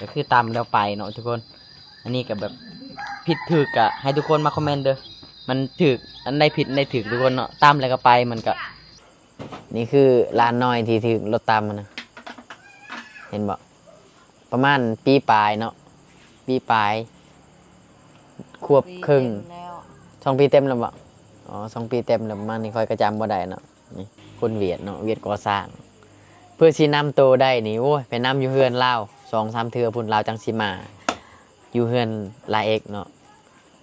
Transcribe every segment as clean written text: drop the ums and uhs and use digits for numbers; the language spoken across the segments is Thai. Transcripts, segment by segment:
ก็คือตามแล้วไปเนาะทุกคนอันนี้ก็แบบผิดถูกอะให้ทุกคนมาคอมเมนต์เด้อมันถูกอันใดผิดอันใดถูกทุกคนเนาะตามแล้วก็ไปมันก็นี่คือร้านน้อยที่ถูกรถตามมันนะเห็นบ่ประมาณปีปลายเนาะปีปลายควบครึ่ง2 ปีเต็มแล้วบ่อ๋อ2 ปีเต็มแล้วประมาณนี้ค่อยกระจำบ่ได้เนาะนี่คนเวียดเนาะเวียดก่อสร้างเพื่อสินำโตได้นี่โอ้ยไปนำอยู่เฮือนลาว2-3 เทื่อพุ่นลาวจังสิมาอยู่เฮือนลาเอกเนาะ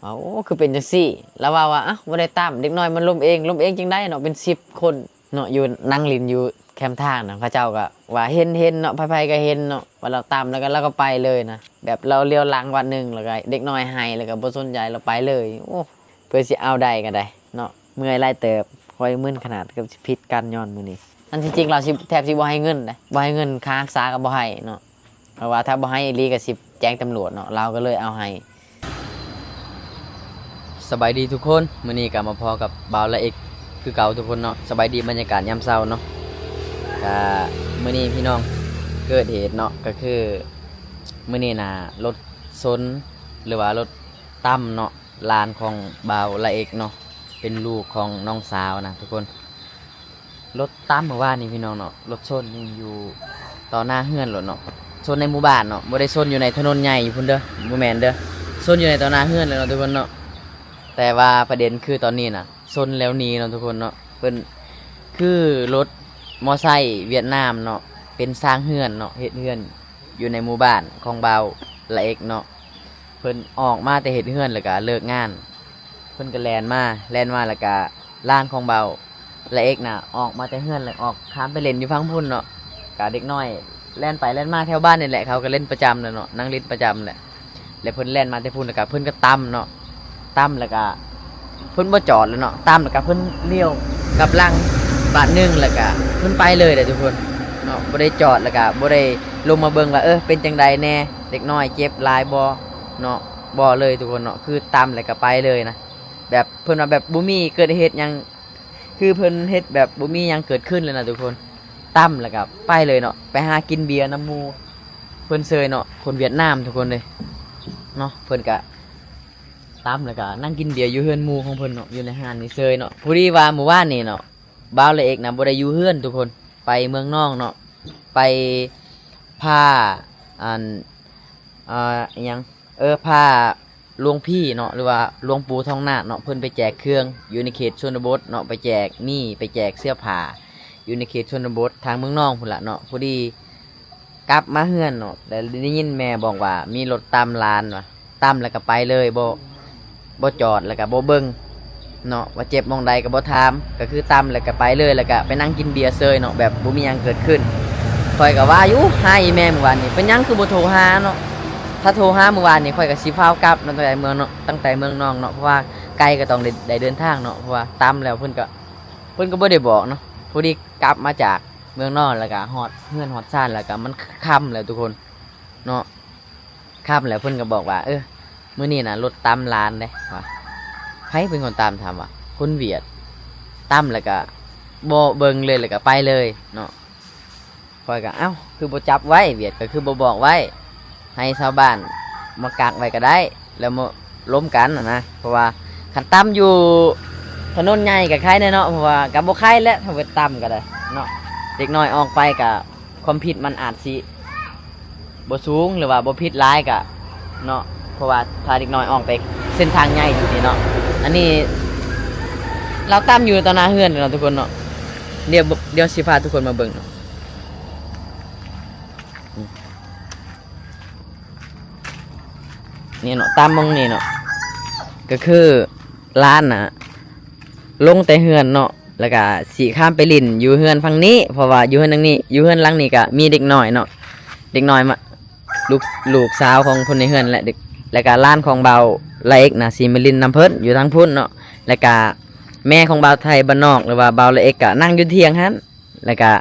โอ้คือเป็นจังซี่แล้วว่าอ่ะบ่ได้ตามเด็กน้อยมันล้มเองจังได้เนาะเป็น10 คนเนาะอยู่นั่งลินอยู่แคมป์ทางนะพระเจ้าก็ว่าเห็นเนาะไผๆก็เห็นเนาะว่าเราตามแล้วก็เราก็ไปเลยนะแบบเราเลี้ยวหลังวันนึงแล้วก็เด็กน้อยให้แล้วก็บ่สนใจเราไปเลยโอ้เพื่อสิเอาได้ก็ได้เนาะเมื่อยไล่เติบคอยมึนขนาดกับผิดกันย้อนมื้อนี้อันที่จริงเราสิแทบสิบ่ให้เงินได้บ่ให้เงินค่ารักษาก็บ่ให้เนาะเพราะว่าถ้าบ่ให้อีหลีก็สิแจ้งตำรวจเนาะเราก็เลยเอาให้สบายดีทุกคนมื้อนี้ก็มาพอกับบ่าวละเอกคือเก่าทุกคนเนาะสบายดีบรรยากาศยามเช้าเนาะก็มื้อนี้พี่น้องเกิดเหตุเนาะก็คือมื้อนี้น่ะรถซนหรือว่ารถตั้มเนาะลานของบ่าวละเอกเนาะเป็นลูกของน้องสาวนะทุกคนรถตั้มเมื่อวานนี้พี่น้องเนาะรถชนอยู่ต่อหน้าเฮือนรถเนาะชนในหมู่บ้านเนาะบ่ได้ชนอยู่ในถนนใหญ่อยู่พุ่นเด้อบ่แม่นเด้อชนอยู่ในต่อหน้าเฮือนเลยเนาะทุกคนเนาะแต่ว่าประเด็นคือตอนนี้น่ะชนแล้วหนีเนาะทุกคนเนาะเพิ่นคือรถมอไซค์เวียดนามเนาะเป็นสร้างเฮือนเนาะเฮ็ดเฮือนอยู่ในหมู่บ้านของบ่าวละเอกเนาะเพิ่นออกมาแต่เฮ็ดเฮือนแล้วก็เลิกงานเพิ่นก็แล่นมาแล้วก็ร้านของบ่าวละเอกน่ะออกมาแต่เฮือนแล้วออกข้ามไปเล่นอยู่ฝั่งพุ่นเนาะก็เด็กน้อยแล่นไปแล่นมาแถวบ้านนี่แหละเขาก็เล่นประจำเนาะนั่งเล่นประจำแหละแล้วเพิ่นแล่นมาแต่พุ่นแล้วก็เพิ่นก็ตั้มเนาะตั้มแล้วก็เพิ่นบ่จอดแล้วเนาะตั้มแล้วก็เพิ่นเลี้ยวกลับหลังบาทนึงแล้วก็เพิ่นไปเลยเด้อทุกคนเนาะบ่ได้จอดแล้วก็บ่ได้ลงมาเบิ่งว่าเป็นจังใดแน่เด็กน้อยเจ็บหลายบ่เนาะบ่เลยทุกคนเนาะคือตั้มแล้วก็ไปเลยนะแบบเพิ่นว่าแบบบ่มีเกิดเหตุหยังคือเพิ่นเฮ็ดแบบบ่มีหยังเกิดขึ้นเลยนะทุกคนตั้มแล้วก็ไปเลยเนาะไปหากินเบียร์น้ำหมู่เพิ่นเซยเนาะคนเวียดนามทุกคนเลยเนาะเพิ่นก็ตั้มแล้วก็นั่งกินเบียร์อยู่เฮือนหมู่ของเพิ่นเนาะอยู่ในห้างนี่เซยเนาะผู้ที่ว่าหมู่บ้านนี่เนาะบ่าวละเอกนะบ่ได้อยู่เฮือนทุกคนไปเมืองนอกเนาะไปผ้าอันอิหยังผ้าหลวงพี่เนาะหรือว่าหลวงปู่ทองนาคเนาะเพิ่นไปแจกเครื่องอยู่ในเขตชนบทเนาะไปแจกมีไปแจกเสื้อผ้าอยู่ในเขตชนบททางเมืองนอกพุ่นละเนาะพอดีกลับมาเฮือนเนาะแต่ได้ยินแม่บอกว่ามีรถตามลานว่ะตามแล้วก็ไปเลยบ่จอดแล้วก็บ่เบิ่งเนาะว่าเจ็บมองใดก็บ่ถามก็คือตามแล้วก็ไปเลยแล้วก็ไปนั่งกินเบียร์เซยเนาะแบบบ่มีหยังเกิดขึ้นข่อยก็ว่าอยู่หาอีแม่เมื่อวานนี้เป็นหยังคือบ่โทรหาเนาะถ้าโทรหาเมื่อวานนี้ข่อยก็สิฟ้าวกลับตั้งแต่เมืองเนาะตั้งแต่เมืองนอกเนาะเพราะว่าไกลก็ต้องได้เดินทางเนาะเพราะว่าตามแล้วเพิ่นก็บ่ได้บอกเนาะพอดีกลับมาจากเมืองนอกแล้วก็ฮอดเฮือนฮอดซ่านแล้วก็มันค่ำแล้วทุกคนเนาะค่ำแล้วเพิ่นก็บอกว่ามื้อนี้น่ะรถตามลานเด้ว่าใครเป็นคนตามทำวะคนเวียดตามแล้วก็บ่เบิ่งเลยแล้วก็ไปเลยเนาะข่อยก็เอ้าคือบ่จับไว้เวียดก็คือบ่บอกไว้ให้ชาวบ้านมากักไว้ก็ได้แล้วมาล้มกันนะเพราะว่าคันตามอยู่ถนนใหญ่ก็คล้ายแน่เนาะเพราะว่าก็บ่คล้ายแล้วถ้าเว้ตามก็ได้เนาะเด็กน้อยออกไปก็ความผิดมันอาจสิบ่สูงหรือว่าบ่ผิดหลายก็เนาะเพราะว่าถ้าเด็กน้อยออกไปเส้นทางใหญ่อยู่นี่เนาะอันนี้เราตามอยู่ตอนหน้าเฮือนเนาะทุกคนเนาะเดี๋ยวสิพาทุกคนมาเบิ่งเนาะนี่เนาะตามมองนี่เนาะก็คือร้านน่ะลงแต่เฮือนเนาะแล้วก็สิข้ามไปลิ่นอยู่เฮือนฝั่งนี้เพราะว่าอยู่เฮือนทางนี้อยู่เฮือนหลังนี้ก็มีเด็กน้อยเนาะเด็กน้อยมาลูกสาวของคนในเฮือนแหละเด็กแล้วก็ร้านของเบาละเอกน่ะสิมาลินน้ำเพิ่นอยู่ทางพุ่นเนาะแล้วก็แม่ของเบาไทยบ้านนอกหรือว่าเบาละเอกก็นั่งอยู่เถียงหั่นแล้วก็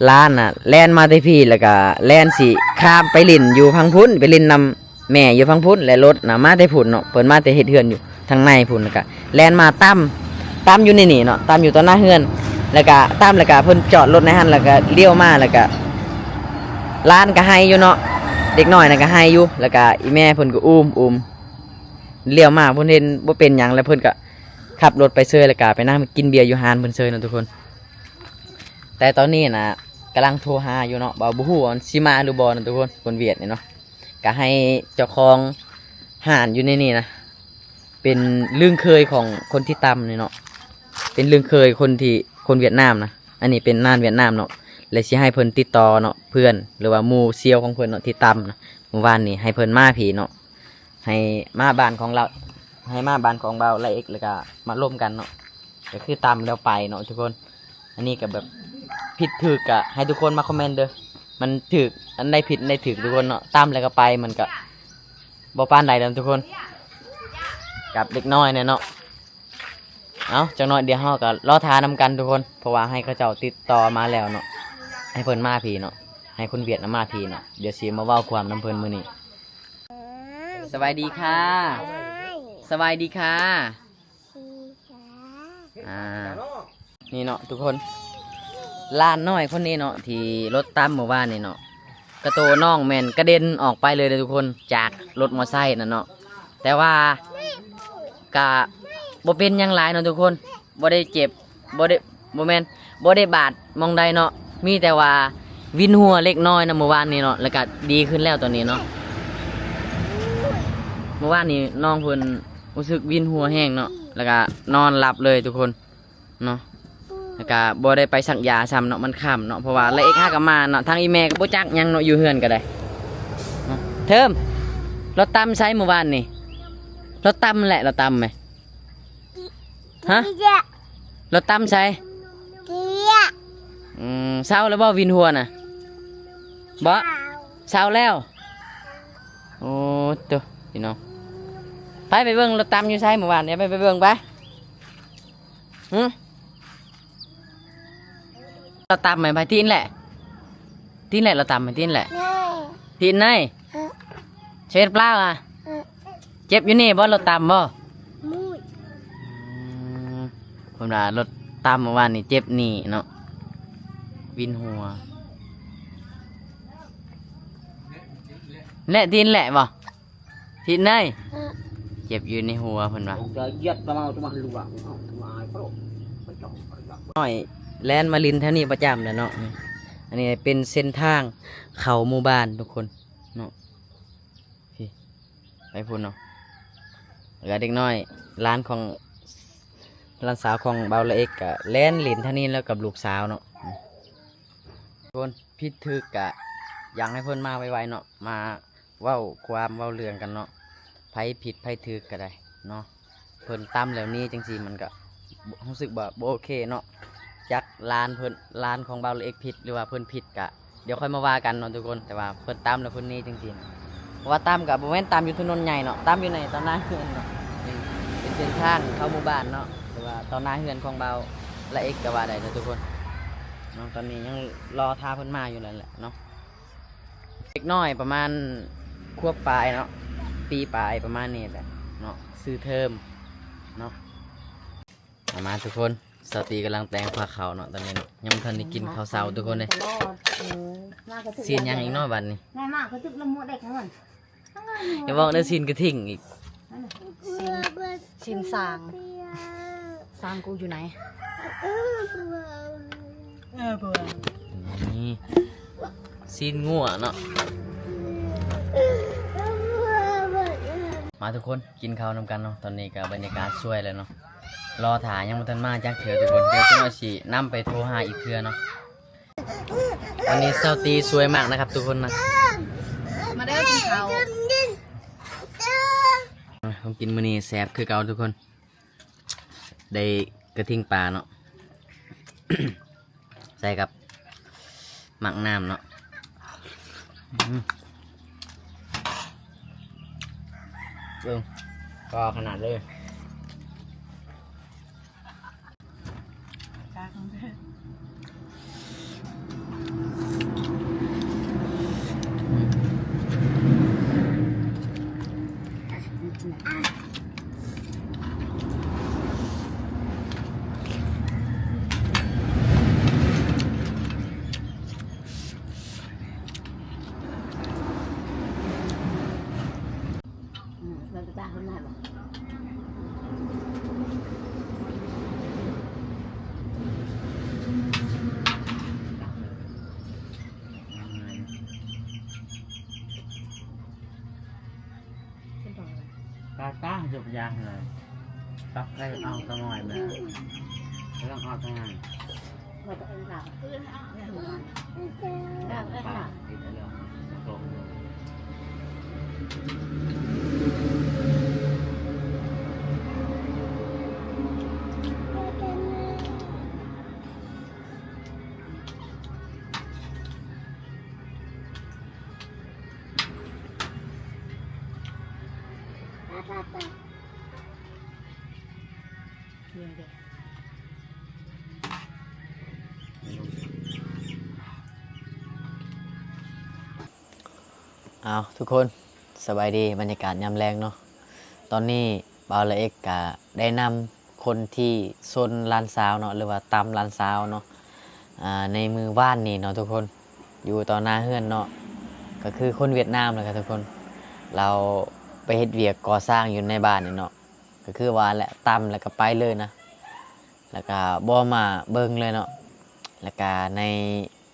ร้านน่ะแล่นมาที่พี่แล้วก็แล่นสิข้ามไปลิ่นอยู่พังพุ่นไปลิ่นนำแม่อยู่พังพุ่นและรถน่ะมาแต่พุ่นเนาะเพิ่นมาแต่เฮ็ดเฮือนอยู่ทางในพุ่นแล้วก็แล่นมาตั้มอยู่นี่เนาะตั้มอยู่ต่อหน้าเฮือนแล้วก็ตั้มแล้วก็เพิ่นจอดรถในหั่นแล้วก็เลี้ยวมาแล้วก็ร้านก็ให้อยู่เนาะ เด็กน้อยน่ะก็ให้อยู่แล้วก็อีแม่เพิ่นก็อุ้มเลี้ยวมาเพิ่นเห็นบ่เป็นหยังแล้วเพิ่นก็ขับรถไปเซยแล้วก็ไปนั่งกินเบียร์อยู่ฮานเพิ่นเซยนะทุกคนแต่ตอนนี้นะกำลังโทรหาอยู่เนาะบ่ฮู้ว่าสิมาหรือบ่นะทุกคนคนเวียดนี่เนาะก็ให้เจ้าของห้านอยู่ในนี่นะเป็นเรื่องเคยของคนที่ตำนี่เนาะเป็นเรื่องเคยคนเวียดนามนะอันนี้เป็นน่านเวียดนามเนาะเลยสิให้เพิ่นติดต่อเนาะเพื่อนหรือว่าหมู่เซียวของเพิ่นเนาะที่ตำนะเมื่อวานนี้ให้เพิ่นมาผีเนาะให้มาบ้านของเราให้มาบ้านของเราละเอกแล้วก็มาร่วมกันเนาะก็คือตำแล้วไปเนาะทุกคนอันนี้ก็แบบผิดถูกอะให้ทุกคนมาคอมเมนต์เด้อมันถูกอันใดผิดอันใดถูกทุกคนเนาะตำแล้วก็ไปมันก็บ่ปานใดแล้วทุกคนกับเด็กน้อยเนี่ยเนาะเอาจังน้อยเดี๋ยวเฮาก็รอทานำกันทุกคนเพราะว่าให้เขาเจ้าติดต่อมาแล้วเนาะให้เพิ่นมาพี่เนาะให้คนเวียดนามมาพี่เนาะเดี๋ยวสิมาเว้าความนํเพิ่นมื้อนี้สบายดีค่ะสบายดีค่ะนี่เนาะทุกคนล้านน้อยคนนี้เนาะที่รถตั้มเมื่อวานนี่เนาะกระโตน้องแม่นกระเด็นออกไปเลยทุกคนจากรถมอไซค์น่ะเนาะแต่ว่ากะบ่เป็นหยังหลายเนาะทุกคนบ่ได้เจ็บบ่แม่นบ่ได้บาดมองใดเนาะมีแต่ว่าวินหัวเล็กน้อยนะเมื่อวานนี้เนาะแล้วก็ดีขึ้นแล้วตอนนี้เนาะเมื่อวานนี้น้องเพิ่นรู้สึกวินหัวแห้งเนาะแล้วก็นอนหลับเลยทุกคนเนาะแล้วก็บ่ได้ไปสักยาซ้ำเนาะมันค่ำเนาะเพราะว่าละเอกห้ากับมาเนาะทางอีแม่ก็บ่จักหยังเนาะอยู่เฮือนก็ได้เนาะเทิมรถตำใช้เมื่อวานนี่รถตำแหละรถตำไหมฮะรถตำใช้เศร้าแล้วบ่วินหัวน่ะบ่เศร้าแล้วโอ้ตัวพี่น้องไปเบิ่งรถตำอยู่ใช้เมื่อวานเนี่ยไปเบิ่งไปเราตำไหมไปทีนแหละเราตำไหมทีนแหละทีนไหนเช็ดเปล่าอ่ะเจ็บอยู่นี่บ่รถตำบ่ผมด่ารถตำเมื่อวานนี่เจ็บนี่เนาะวินหัวแหละทีนแหละบ่ทีนไหนเจ็บอยู่ในหัวเพิ่นว่าน้อยแลนมาลินแถวนี้ประจำเลยเนาะอันนี้เป็นเส้นทางเขาหมู่บ้านทุกคนเนาะพี่ไปพูดเนาะแล้วเด็กน้อยร้านสาวของเบาละเอกกะแลนลินแถวนี้แล้วกับลูกสาวเนาะทุกคนพิทึกกะอยากให้เพิ่นมาไวๆเนาะมาเว้าเรื่องกันเนาะไผผิดไผถูกก็ได้เนาะเพิ่นตำแล้วนี้จังซี่มันก็รู้สึกบ่โอเคเนาะจักลานของเบาเอกผิดหรือว่าเพิ่นผิดกะเดี๋ยวค่อยมาว่ากันเนาะทุกคนแต่ว่าเพิ่นตำแล้วเพิ่นนี้จังซี่เพราะว่าตำกับบ่แม่นตำอยู่ถนนใหญ่เนาะตำอยู่ในตอนหน้าเฮือนเนาะเป็นเส้นทางเข้าหมู่บ้านเนาะแต่ว่าตอนหน้าเฮือนของเบาละเอกก็ว่าได้เนาะทุกคนเนาะตอนนี้ยังรอท่าเพิ่นมาอยู่นั่นแหละเนาะเด็กน้อยประมาณควบปลายเนาะปีปลายประมาณนี้แหละเนาะซื้อเทอมเนาะมาทุกคนสตีกำลังแต่งผ้าขาวเนาะตอนนี้เนาะยังไม่ทันได้กินข้าวเช้าทุกคนเลยซีนยังอีกน้อยบัดนี้ง่ายมากเขาจุดละมุดได้ทั้งวัน อย่าบอกเด้อซีนกระทิ่งอีกชินสางกูอยู่ไหนนี่ซีนงัวเนาะมาทุกคนกินข้าวนำกันเนาะตอนนี้กับบรรยากาศสวยเลยเนาะรอถ่ายยังไม่ทันมาจากเถื่อทุกคนเดี๋ยวจะมาฉีนำไปโทรหาอีกเถื่อเนาะวันนี้เซาตีสวยมากนะครับทุกคนนะมาได้กินข้าวผมกินมื้อนี้แซ่บคือเก่าทุกคนได้กระทิ่งปลาเนาะ ใส่กับหมักน้ำเนาะเบิ่งก็ขนาดเลย ta tá chụp giang rồi tóc cái ông ta ngoài mà cái ông ta ngoài Mà tụi em làm cứ bà thì đã được rồi nhiều đẹp. เอาทุกคนสบายดีบรรยากาศยามแรงเนาะตอนนี้บ่าวละเอกกะได้นำคนที่ซนลานสาวเนาะหรือว่าตำลานสาวเนาะในมือบ้านนี่เนาะทุกคนอยู่ต่อหน้าเฮือนเนาะก็คือคนเวียดนามเลยครับทุกคนเราไปเฮ็ดเวียกก่อสร้างอยู่ในบ้านนี่เนาะก็คือว่าแหละตำแล้วก็ไปเลยนะแล้วก็บ่มาเบิ่งเลยเนาะแล้วก็ใน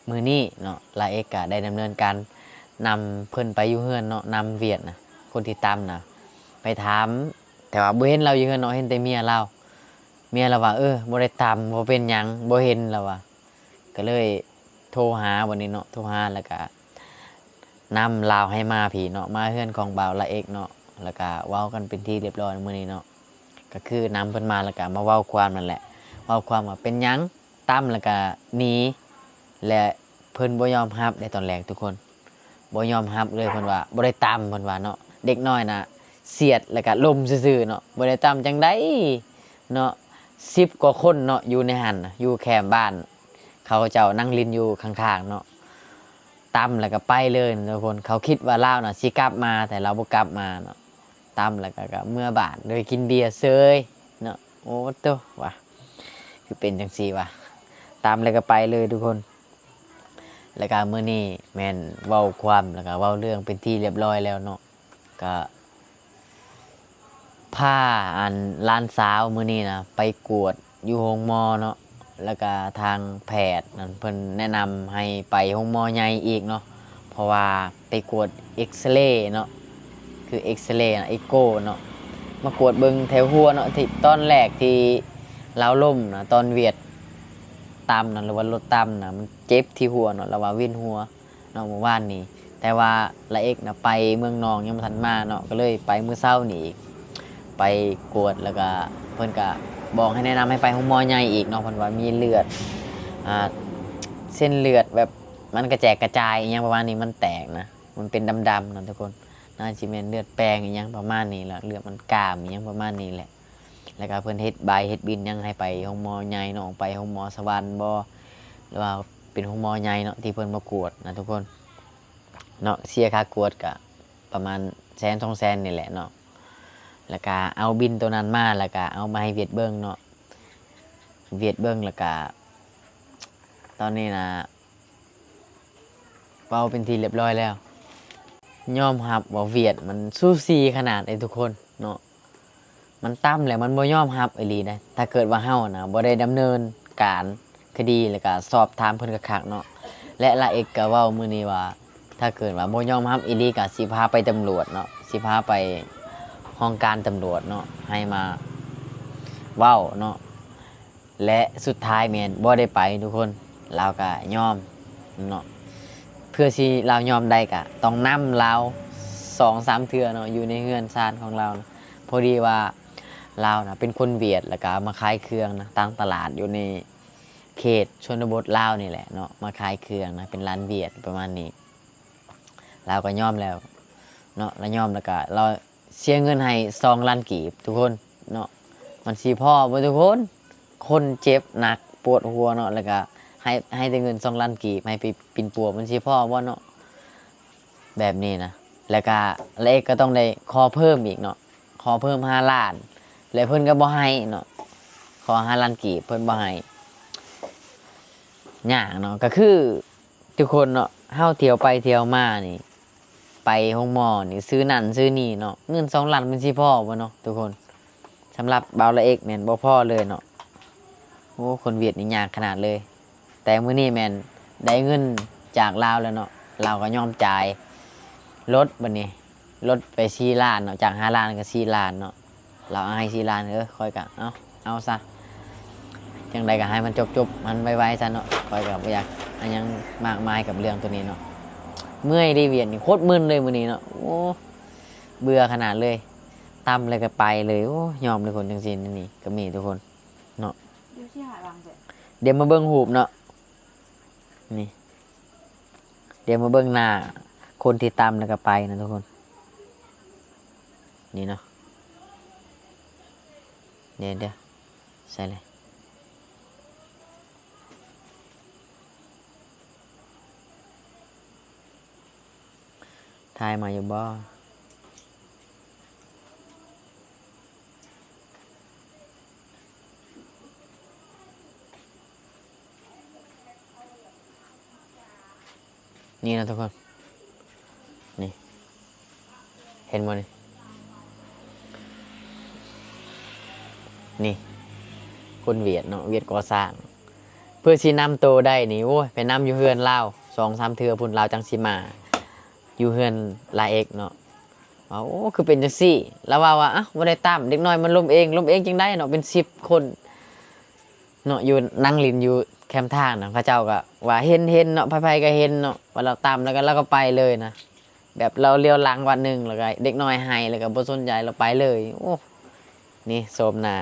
มือนี้เนาะละเอกกะได้ดำเนินการนำเพิ่นไปอยู่เฮือนเนาะนำเวียดนะคนที่ตำนะไปถามแต่ว่าบ่เห็นเราอยู่เฮือนเนาะเห็นแต่เมียเราว่าบ่ได้ตำบ่เป็นหยังบ่เห็นเราว่าก็เลยโทรหาวันนี้เนาะโทรหาแล้วก็นำลาวให้มาพี่เนาะมาเฮือนของบ่าวละเอกเนาะแล้วก็เว้ากันเป็นที่เรียบร้อยมื้อนี้เนาะก็คือนำเพิ่นมาแล้วก็มาเว้าความนั่นแหละเว้าความว่าเป็นหยังตำแล้วก็หนีและเพิ่นบ่ยอมรับในตอนแรกทุกคนบ่ยอมรับเลยเพิ่นว่าบ่ได้ตำเพิ่นว่าเนาะเด็กน้อยน่ะเสียดแล้วก็ล้มซื่อๆเนาะบ่ได้ตำจังได๋เนาะ10กว่าคนเนาะอยู่ในหันน่ะอยู่แคมป์บ้านเขาเจ้านั่งลินอยู่ข้างๆเนาะตำแล้วก็ไปเลยทุกคนเขาคิดว่าลาวน่ะสิกลับมาแต่เราบ่กลับมาเนาะตำแล้วก็เมื่อบ้านโดยกินเบียร์เซยเนาะโอ้โตว่ะคือเป็นจังซี่ว่ะตำแล้วก็ไปเลยทุกคนแล้วก็มื้อนี้แม่นเว้าความแล้วก็เว้าเรื่องเป็นที่เรียบร้อยแล้วเนาะก็พาอันหลานสาวมื้อนี้นะไปกวดอยู่โรงหมอเนาะแล้วก็ทางแพทย์นั่นเพิ่นแนะนำให้ไปโรงหมอใหญ่อีกเนาะเพราะว่าไปกวดเอ็กซเรย์เนาะคือเอ็กซเรย์เอ็กโกเนาะมากวดเบิ่งแถวหัวเนาะที่ตอนแรกที่เราล้มนะตอนเวียดตำนะหรือว่ารถตำนะมันเจ็บที่หัวเนาะแล้วว่าวินหัวเนาะเมื่อวานนี้แต่ว่าละเอกนะไปเมืองนองยังบ่ทันมาเนาะก็เลยไปมื้อเช้านี่อีกไปกวดแล้วก็เพิ่นก็บอกให้แนะนำให้ไปโรงหมอใหญ่อีกเนาะเพิ่นว่ามีเลือดเส้นเลือดแบบมันกระแจกกระจายอหยังประมาณนี้มันแตกนะมันเป็นดำๆนะทุกคนน่าสิแม่นเลือดแปลงอหยังประมาณนี้แหละเลือดมันกามอหยังประมาณนี้แหละแล้วก็เพิ่นเฮ็ดใบเฮ็ดบินยังให้ไปโรงหมอใหญ่เนาะไปโรงหมอสวรรค์บ่หรือว่าเป็นโรงหมอใหญ่เนาะที่เพิ่นมากวดนะทุกคนเนาะเสียค่ากวดก็ประมาณ100,000 200,000นี่แหละเนาะแล้วก็เอาบินตัวนั้นมาแล้วก็เอามาให้เวียดเบิ่งเนาะเวียดเบิ่งแล้วก็ตอนนี้นะเว้าเป็นที่เรียบร้อยแล้วยอมรับว่าเวียดมันสู้ซีขนาดไอ้ทุกคนเนาะมันต่ำแหละมันบ่ยอมรับอีหลีนะถ้าเกิดว่าเฮานะบ่ได้ดำเนินการคดีแล้วก็สอบถามเพิ่นคักๆเนาะและละเอกก็เว้ามื้อนี้ว่าถ้าเกิดว่าบ่ยอมรับอีหลีก็สิพาไปตำรวจเนาะสิพาไปห้องการตำรวจเนาะให้มาเว้าเนาะและสุดท้ายแม่นบ่ได้ไปทุกคนเราก็ยอมเนาะเพื่อสิเรายอมได้ก็ต้องนำเรา 2-3 เทื่อเนาะอยู่ในเรือนซ่านของเรานะพอดีว่าเรานะเป็นคนเวียดแล้วก็มาขายเครื่องนะตั้งตลาดอยู่ในเขตชนบทลาวนี่แหละเนาะมาขายเครื่องนะเป็นร้านเวียดประมาณนี้เราก็ยอมแล้วเนาะเรายอมแล้วก็เราเสียเงินให้2 ล้านกีบทุกคนเนาะมันสิพอบ่ทุกคนคนเจ็บหนักปวดหัวเนาะแล้วก็ให้แต่เงิน2 ล้านกีบให้ไปปิ่นปัวมันสิพอบ่เนาะแบบนี้นะแล้วก็เลขก็ต้องได้ขอเพิ่มอีกเนาะขอเพิ่ม5 ล้านแล้วเพิ่นก็บ่ให้เนาะขอ5 ล้านกีบเพิ่นบ่ให้ยากเนาะก็คือทุกคนเนาะเฮาเที่ยวไปเที่ยวมานี่ไปห้องหมอนี่ซื้อนั่นซื้อนี่เนาะเงิน2 ล้านมันสิพอบ่เนาะทุกคนสำหรับบ่าวละเอกแม่นบ่พอเลยเนาะโอ้คนเวียดนี่ยากขนาดเลยแต่มื้อนี้แม่นได้เงินจากลาวแล้วเนาะเราก็ยอมจ่ายรถบัดนี้ ลดไป4 ล้านเนาะจาก5 ล้านก็4 ล้านเนาะเราเอาให้4 ล้านค่อยกะเอาซะจังใดก็ให้มันจบมันไวๆซะเนาะค่อยก็บ่อยากอันยังมากมายกับเรื่องตัวนี้เนาะเมื่อยดีเวียนนี่โคตรมึนเลยมื้อนี้เนาะโอ้เบื่อขนาดเลยตำเลยก็ไปเลยโอ้ยอมเลยคนจังซี่นี่ก็มีทุกคนเนาะ เดี๋ยวที่หายบางเสร็จ เดี๋ยวมาเบิ่งหูบเนาะนี่เดี๋ยวมาเบิ่งหน้าคนที่ตำแล้วก็ไปนะทุกคนนี่เนาะเดี๋ยวใส่เลยทายมาอยู่บ่นี่นะทุกคนนี่เห็นบ่นี่คนเวียดเนาะเวียดก่อสร้างเพื่อสินำโตได้นี่โอ้ยไปนำอยู่เฮือนลาว2-3 เทื่อพุ่นลาวจังสิมาอยู่เฮือนลาเอกเนาะว่าโอ้คือเป็นจังซี่แล้วว่าอ่ะบ่ได้ตามเด็กน้อยมันล้มเองจังได้เนาะเป็น10 คนเนาะอยู่นั่งลินอยู่แคมป์ทางนะพระเจ้าก็ว่าเห็นเนาะไผๆก็เห็นเนาะว่าเราตามแล้วก็เราก็ไปเลยนะแบบเราเลี้ยวหลังวันหนึ่งแล้วก็เด็กน้อยให้แล้วก็บ่สนใจเราไปเลยโอ้นี่โสมหน้า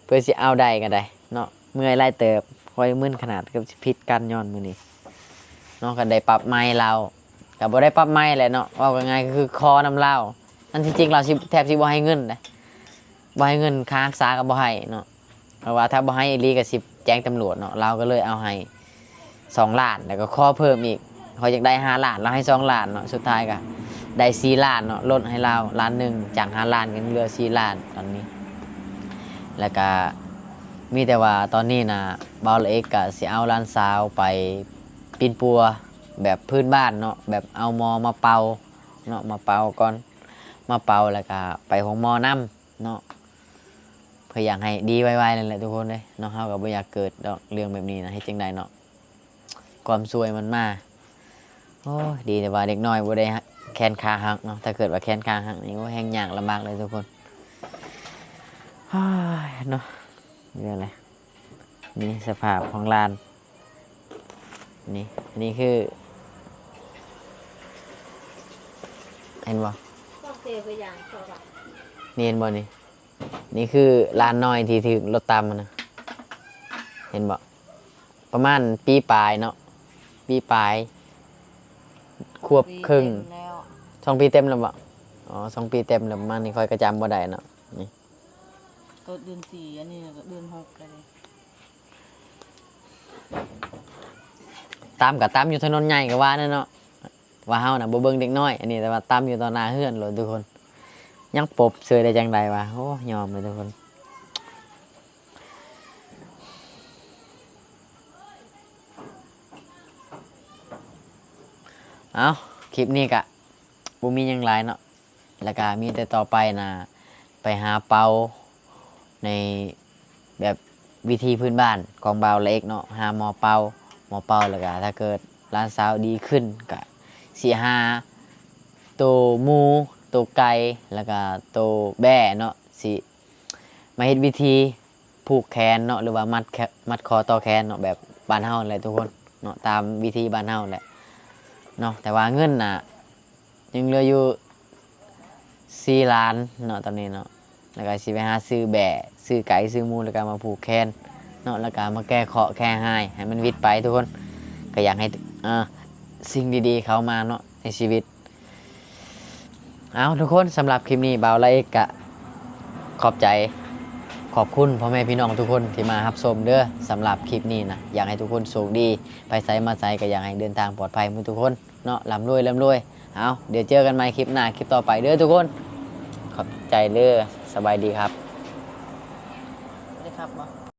เพื่อสิเอาได้ก็ได้เนาะเมื่อยไล่เติบคอยมึนขนาดกับสิผิดกันย้อนมื้อนี้เนาะก็ได้ปรับไม้เราก็บ่ได้ปรับไม้แหละเนาะว่าง่ายๆก็คือคอนำเราอันที่จริงเราสิแทบสิบ่ให้เงินเด้บ่ให้เงินค่ารักษาก็บ่ให้เนาะเพราะว่าถ้าบ่ให้อีหลีก็สิแจ้งตำรวจเนาะเราก็เลยเอาให้2 ล้านแล้วก็ขอเพิ่มอีกเขาอยากได้5 ล้านเราให้2 ล้านเนาะสุดท้ายก็ได้4 ล้านเนาะลดให้เรา1 ล้านจาก5 ล้านก็เหลือ4 ล้านตอนนี้แล้วก็มีแต่ว่าตอนนี้นะเบาละเอกก็สิเอาหลานสาวไปปีนปัวแบบพื้นบ้านเนาะแบบเอามอมาเป่าเนาะมาเป่าก่อนมาเป่าแล้วก็ไปของมอน้ำเนาะเพื่ออยากให้ดีไวๆนั่นแหละทุกคนเลยเนาะเฮาก็บ่อยากเกิดดอกเรื่องแบบนี้นะเฮ็ดจังไดเนาะความซวยมันมาโอ้ยดีแต่ว่าเด็กน้อยบ่ได้แขนขาหักเนาะถ้าเกิดว่าแขนขาหักนี่โอ้แฮงยากลำบากเลยทุกคนเนาะเรื่องอะไรนี่สภาพของลานนี่คือเห็นบ่ ต้องเทไปอย่างต่อไป นี่เห็นบ่นี่คือลานน้อยที่ถึงรถตามมันนะเห็นบ่ประมาณปีปลายเนาะปีปลายควบครึ่ง แล้ว 2 ปีเต็มแล้วบ่อ๋อ2 ปีเต็มแล้วประมาณนี้ค่อยกระจำบ่ได้เนาะนี่ ก็เดือน4อันนี้ก็เดือน6กันเลย ตามกับตามอยู่ถนนใหญ่ก็ว่านั่นเนาะว่าเฮาน่ะบ่เบิ่งเด็กน้อยอันนี้แต่ว่าตามอยู่ต่อหน้าเฮือนเลยทุกคนยังปบเสยได้จังใดวะโอ้ยอมเลยทุกคนเอาคลิปนี้กะบ่มีหยังหลายเนาะแล้วก็มีแต่ต่อไปนะไปหาเปาในแบบวิธีพื้นบ้านของบ่าวเล็กเนาะหาหมอเปาแล้วก็ถ้าเกิดร้านสาวดีขึ้นก็สิหาตัวหมูตัวไก่แล้วก็ตัวแบ่เนาะสิมาเฮ็ดวิธีผูกแขนเนาะหรือว่ามัดคอต่อแขนเนาะแบบบ้านเฮาแหละทุกคนเนาะตามวิธีบ้านเฮาแหละเนาะแต่ว่าเงินน่ะยังเหลืออยู่4 ล้านเนาะตอนนี้เนาะแล้วก็สิไปหาซื้อแบ่ซื้อไก่ซื้อหมูแล้วก็มาผูกแขนเนาะแล้วก็มาแก้เคราะห์แก้ให้มันวิตไปทุกคนก็อยากให้สิ่งดีๆเข้ามาเนาะในชีวิตเอาทุกคนสำหรับคลิปนี้บ่าวละเอกกะขอบคุณพ่อแม่พี่น้องทุกคนที่มารับชมเด้อสำหรับคลิปนี้นะอยากให้ทุกคนโชคดีไปไสมาไสก็อยากให้เดินทางปลอดภัยหมดทุกคนเนาะร่ำรวยเอาเดี๋ยวเจอกันใหม่คลิปหน้าคลิปต่อไปเด้อทุกคนขอบใจเด้อสบายดีครับ